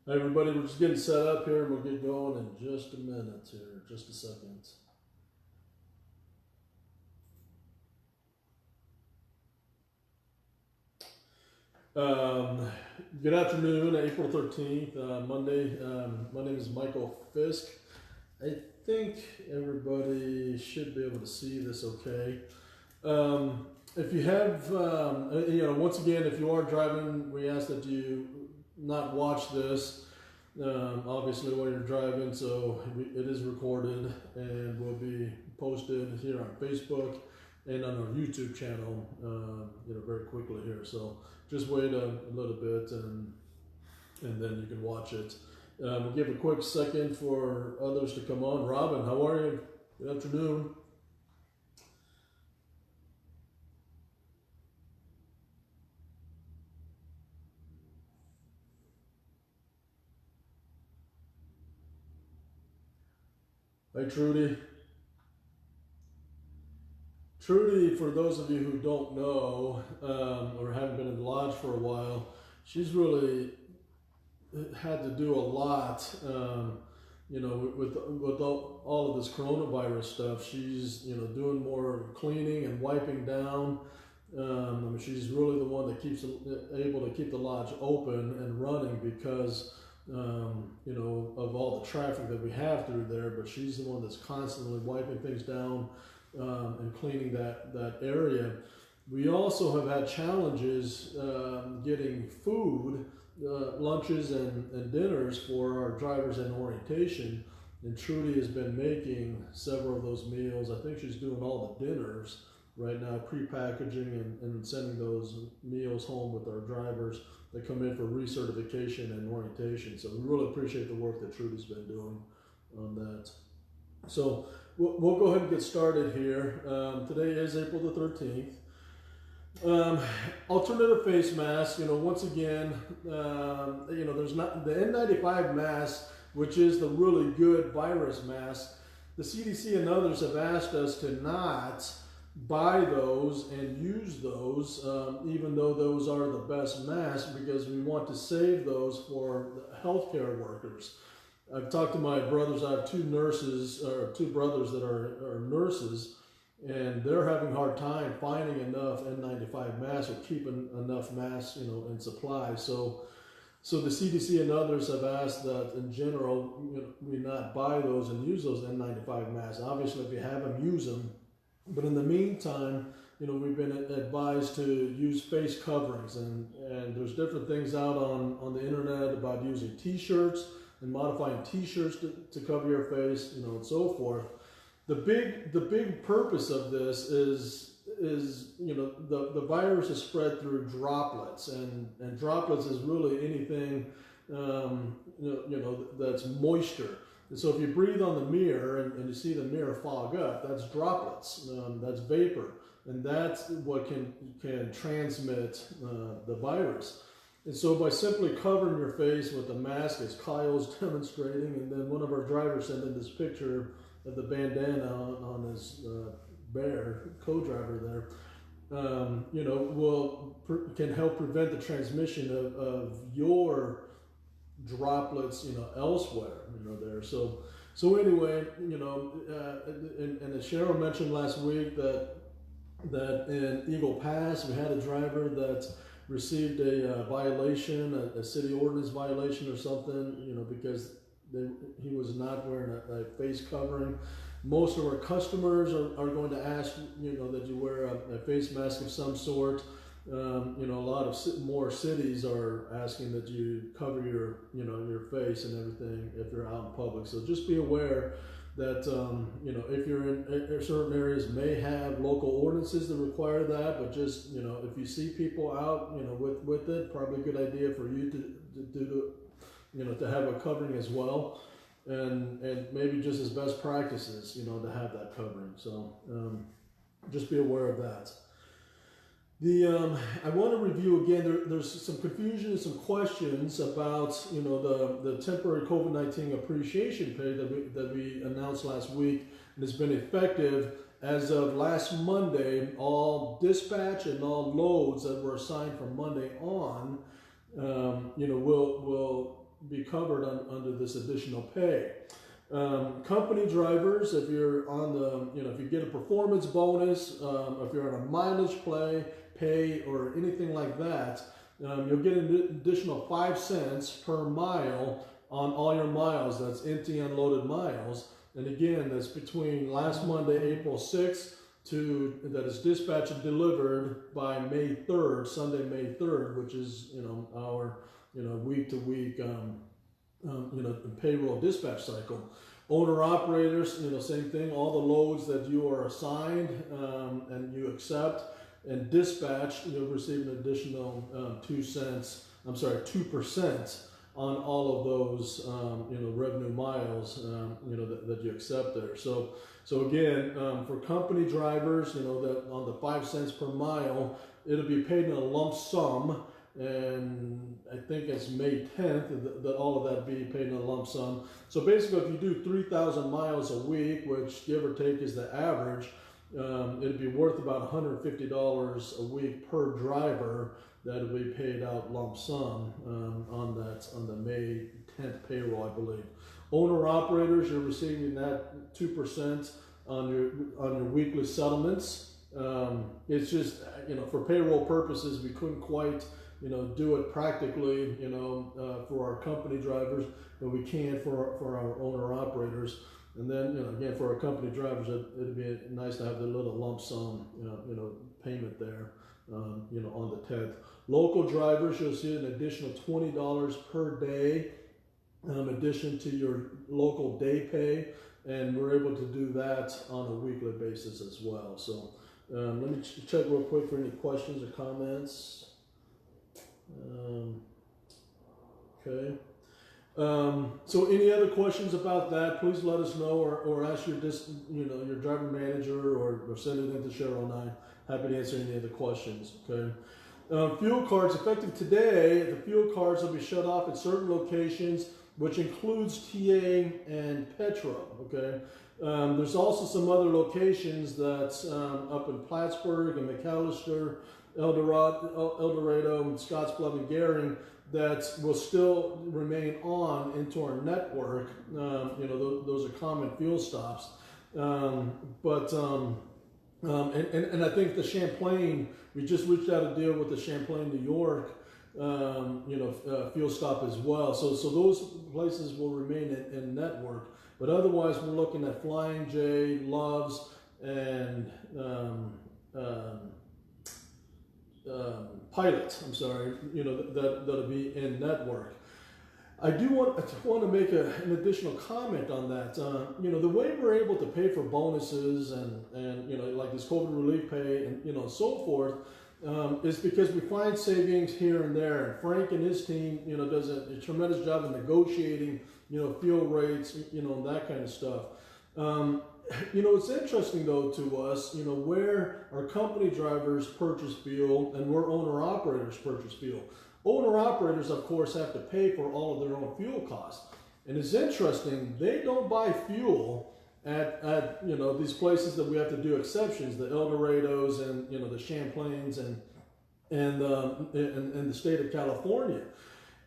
Hey everybody, we're just getting set up here and we'll get going in just a minute here, just a second. Um, Good afternoon, April 13th, Monday. My name is Michael Fisk. I think everybody should be able to see this okay. If you have, once again, if you are driving, we ask that you not watch this. Obviously while you're driving, so it is recorded and will be posted here on Facebook and on our YouTube channel, very quickly here. So just wait a little bit and then you can watch it. We'll give a quick second for others to come on. Robin, how are you? Good afternoon. Hi, Trudy. Trudy, for those of you who don't know or haven't been in the lodge for a while, she's really had to do a lot, with all of this coronavirus stuff. She's doing more cleaning and wiping down. She's really the one that keeps able to keep the lodge open and running because of all the traffic that we have through there. But she's the one that's constantly wiping things down and cleaning that area. We also have had challenges getting food. Lunches and dinners for our drivers in orientation, and Trudy has been making several of those meals. I think she's doing all the dinners right now, pre-packaging and sending those meals home with our drivers that come in for recertification and orientation. So we really appreciate the work that Trudy's been doing on that. So we'll go ahead and get started here. Today is April the 13th. Alternative face mask, once again, there's not the N95 mask, which is the really good virus mask. The CDC and others have asked us to not buy those and use those, even though those are the best masks, because we want to save those for the healthcare workers. I've talked to my brothers. I have two brothers that are nurses, and they're having a hard time finding enough N95 masks or keeping enough masks, in supply. So the CDC and others have asked that in general, we not buy those and use those N95 masks. Obviously, if you have them, use them. But in the meantime, we've been advised to use face coverings, and there's different things out on the internet about using T-shirts and modifying T-shirts to cover your face, and so forth. The big purpose of this is the virus is spread through droplets, and droplets is really anything that's moisture. And so if you breathe on the mirror and you see the mirror fog up, that's droplets, that's vapor, and that's what can transmit the virus. And so by simply covering your face with a mask, as Kyle's demonstrating, and then one of our drivers sent in this picture of the bandana on his bear, co-driver there, can help prevent the transmission of your droplets, elsewhere, there. So anyway, and as Cheryl mentioned last week that in Eagle Pass we had a driver that received a violation, a city ordinance violation or something, because he was not wearing a face covering. Most of our customers are going to ask, that you wear a face mask of some sort. A lot of more cities are asking that you cover your face and everything if you're out in public. So just be aware that, if you're in certain areas may have local ordinances that require that, but just, if you see people out, with it, probably a good idea for you to have a covering as well, and maybe just as best practices, to have that covering. So just be aware of that. I want to review again. There's some confusion and some questions about the temporary COVID-19 appreciation pay that we announced last week, and it's been effective as of last Monday. All dispatch and all loads that were assigned from Monday on, will be covered under this additional pay. Company drivers, if you're on the, if you get a performance bonus, if you're on a mileage pay or anything like that, you'll get an additional 5 cents per mile on all your miles. That's empty unloaded miles. And again, that's between last Monday, April 6th, that is dispatched and delivered by May 3rd, Sunday, May 3rd, which is, our, week to week, payroll dispatch cycle. Owner operators, same thing, all the loads that you are assigned, and you accept and dispatch, you'll receive an additional 2% on all of those, revenue miles, that you accept there. So again, for company drivers, that on the 5 cents per mile, it'll be paid in a lump sum, and I think it's May 10th that all of that be paid in a lump sum. So basically, if you do 3,000 miles a week, which give or take is the average, it'd be worth about $150 a week per driver. That'll be paid out lump sum on the May 10th payroll, I believe. Owner operators, you're receiving that 2% on your weekly settlements. It's just, for payroll purposes, we couldn't quite, do it practically, for our company drivers, but we can for our owner operators. And then, again, for our company drivers, it'd be nice to have the little lump sum, payment there, on the 10th. Local drivers, you'll see an additional $20 per day, in addition to your local day pay, and we're able to do that on a weekly basis as well. So let me check real quick for any questions or comments. Okay. So any other questions about that, please let us know, or ask your driver manager, or send it in to Cheryl and I. Happy to answer any of the questions. Okay. Fuel cards, effective today, the fuel cards will be shut off at certain locations, which includes TA and Petro. Okay. There's also some other locations that's up in Plattsburgh and McAllister, El Dorado, and Scottsbluff and Gehring, that will still remain on into our network. Those are common fuel stops. And I think the Champlain, we just reached out a deal with the Champlain, New York, fuel stop as well. So those places will remain in network. But otherwise, we're looking at Flying J, Loves, and Pilot, that'll be in network. I do want to make an additional comment on that. The way we're able to pay for bonuses and like this COVID relief pay and so forth, is because we find savings here and there. And Frank and his team, does a tremendous job of negotiating, fuel rates, and that kind of stuff. It's interesting though to us, where our company drivers purchase fuel and where owner operators purchase fuel. Owner operators, of course, have to pay for all of their own fuel costs. And it's interesting, they don't buy fuel at these places that we have to do exceptions, the El Dorados and the Champlains and the state of California.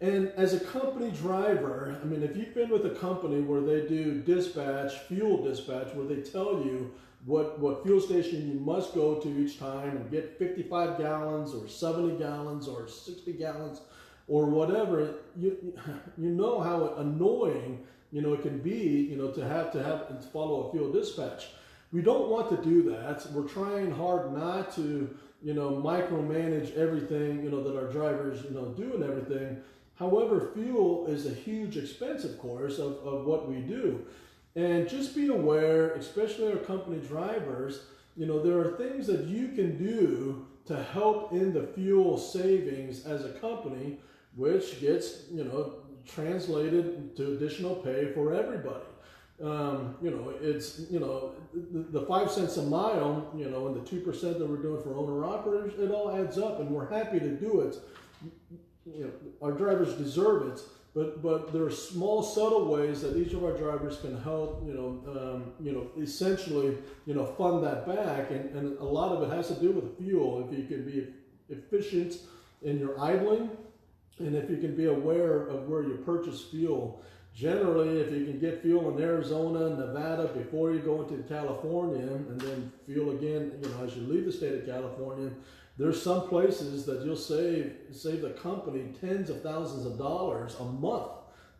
And as a company driver, I mean, if you've been with a company where they do fuel dispatch, where they tell you what fuel station you must go to each time and get 55 gallons or 70 gallons or 60 gallons or whatever, you know how annoying, it can be, to have to follow a fuel dispatch. We don't want to do that. We're trying hard not to, micromanage everything, that our drivers, do and everything. However, fuel is a huge expense, of course, of what we do. And just be aware, especially our company drivers, there are things that you can do to help in the fuel savings as a company, which gets, translated to additional pay for everybody. It's, the 5 cents a mile, and the 2% that we're doing for owner operators, it all adds up, and we're happy to do it. Our drivers deserve it, but there are small, subtle ways that each of our drivers can help, essentially, fund that back, and a lot of it has to do with fuel. If you can be efficient in your idling, And if you can be aware of where you purchase fuel, generally, if you can get fuel in Arizona, Nevada before you go into California, and then fuel again, as you leave the state of California, there's some places that you'll save the company tens of thousands of dollars a month,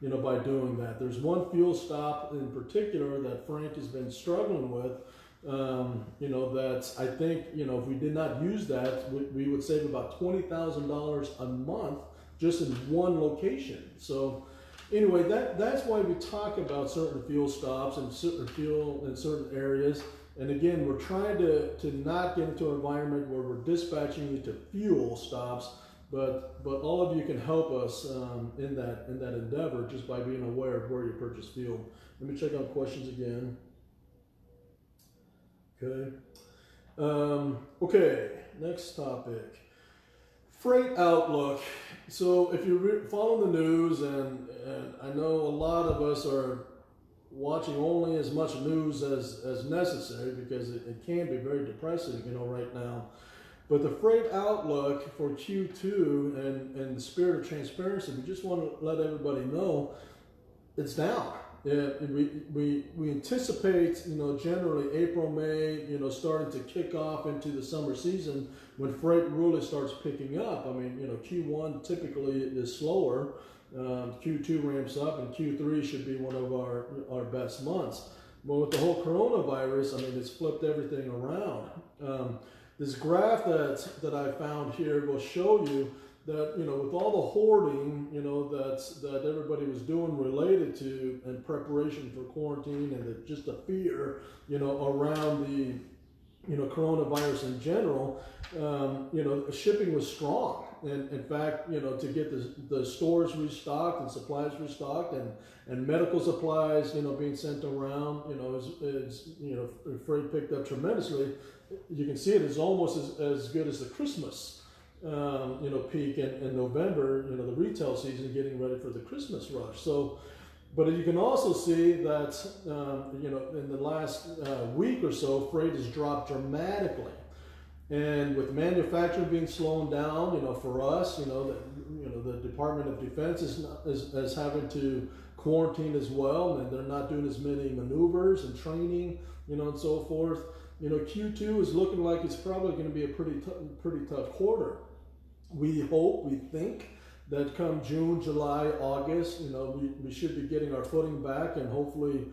by doing that. There's one fuel stop in particular that Frank has been struggling with. That I think, if we did not use that, we would save about $20,000 a month just in one location. So anyway, that's why we talk about certain fuel stops and certain fuel in certain areas. And again, we're trying to not get into an environment where we're dispatching you to fuel stops, but all of you can help us in that endeavor just by being aware of where you purchase fuel. Let me check on questions again. Okay. Okay, next topic. Freight outlook. So if you follow the news, and I know a lot of us are watching only as much news as necessary, because it can be very depressing, right now. But the freight outlook for Q2, and in the spirit of transparency, we just want to let everybody know it's down. Yeah, we anticipate, generally April, May, starting to kick off into the summer season when freight really starts picking up. I mean, Q1 typically is slower, Q2 ramps up, and Q3 should be one of our best months. But with the whole coronavirus, I mean, it's flipped everything around. This graph that I found here will show you that, with all the hoarding, that everybody was doing related to in preparation for quarantine, and just the fear, around the, coronavirus in general, shipping was strong. And in fact, to get the stores restocked and supplies restocked, and medical supplies, being sent around, freight picked up tremendously. You can see it is almost as good as the Christmas peak in November, the retail season, getting ready for the Christmas rush. So, but you can also see that, in the last week or so, freight has dropped dramatically. And with manufacturing being slowed down, for us, the Department of Defense is having to quarantine as well, and they're not doing as many maneuvers and training, and so forth. Q2 is looking like it's probably going to be a pretty tough quarter. We think that come June, July, August, we should be getting our footing back, and hopefully,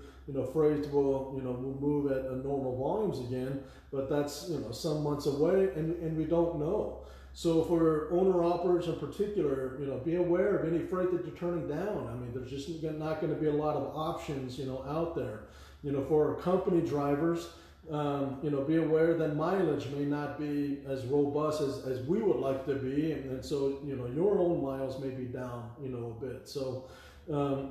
freight will move at normal volumes again. But that's, some months away, and we don't know. So for owner-operators in particular, be aware of any freight that you're turning down. I mean, there's just not going to be a lot of options, out there. For our company drivers, be aware that mileage may not be as robust as we would like to be, and so your own miles may be down a bit. So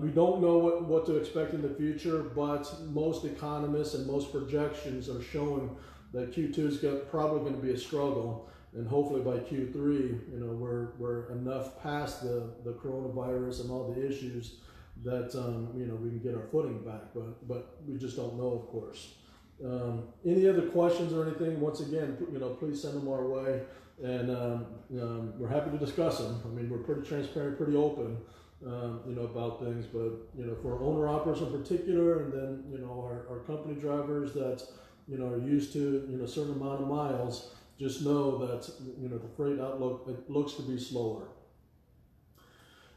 we don't know what to expect in the future, but most economists and most projections are showing that Q2 is probably going to be a struggle, and hopefully by Q3 we're enough past the coronavirus and all the issues that we can get our footing back, but we just don't know, of course. Any other questions or anything, once again, please send them our way, and we're happy to discuss them. I mean, we're pretty transparent, pretty open, about things, but for owner operators in particular, and then our company drivers that are used to a certain amount of miles, just know that the freight outlook, it looks to be slower.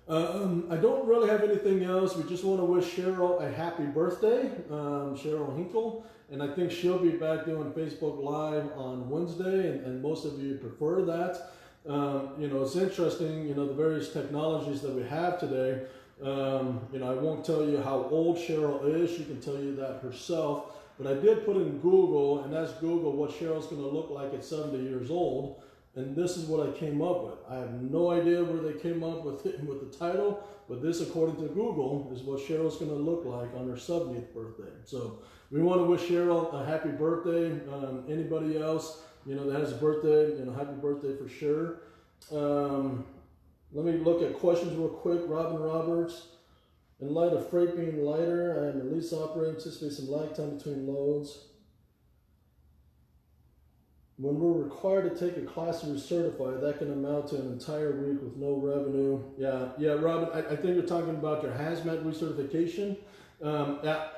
I don't really have anything else. We just want to wish Cheryl a happy birthday, Cheryl Hinkle. And I think she'll be back doing Facebook Live on Wednesday, and most of you prefer that. It's interesting, the various technologies that we have today. I won't tell you how old Cheryl is. She can tell you that herself. But I did put in Google and asked Google what Cheryl's going to look like at 70 years old. And this is what I came up with. I have no idea where they came up with the title, but this, according to Google, is what Cheryl's going to look like on her 70th birthday. So we want to wish Cheryl a happy birthday. Anybody else, that has a birthday, happy birthday for sure. Let me look at questions real quick. Robin Roberts. In light of freight being lighter, I am a lease operator, anticipate some lag time between loads. When we're required to take a class to recertify, that can amount to an entire week with no revenue. Yeah, Robin, I think you're talking about your hazmat recertification.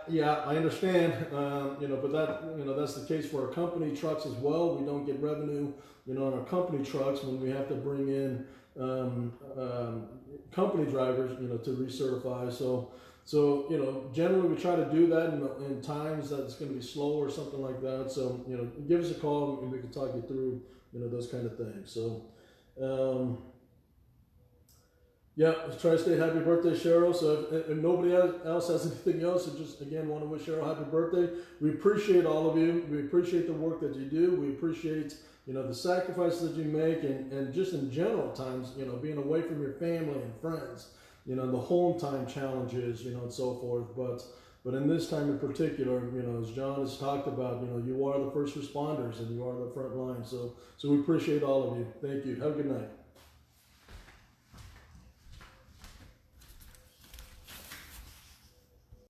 Yeah, I understand. But that's the case for our company trucks as well. We don't get revenue, on our company trucks when we have to bring in company drivers, to recertify. So generally we try to do that in times that it's going to be slow or something like that. So, give us a call and we can talk you through, those kind of things. So, yeah, Tri-State, happy birthday, Cheryl. So if nobody else has anything else, I just, again, want to wish Cheryl happy birthday. We appreciate all of you. We appreciate the work that you do. We appreciate, the sacrifices that you make and just in general times, being away from your family and friends, the home time challenges, and so forth. But in this time in particular, as John has talked about, you are the first responders and you are the front line. So we appreciate all of you. Thank you. Have a good night.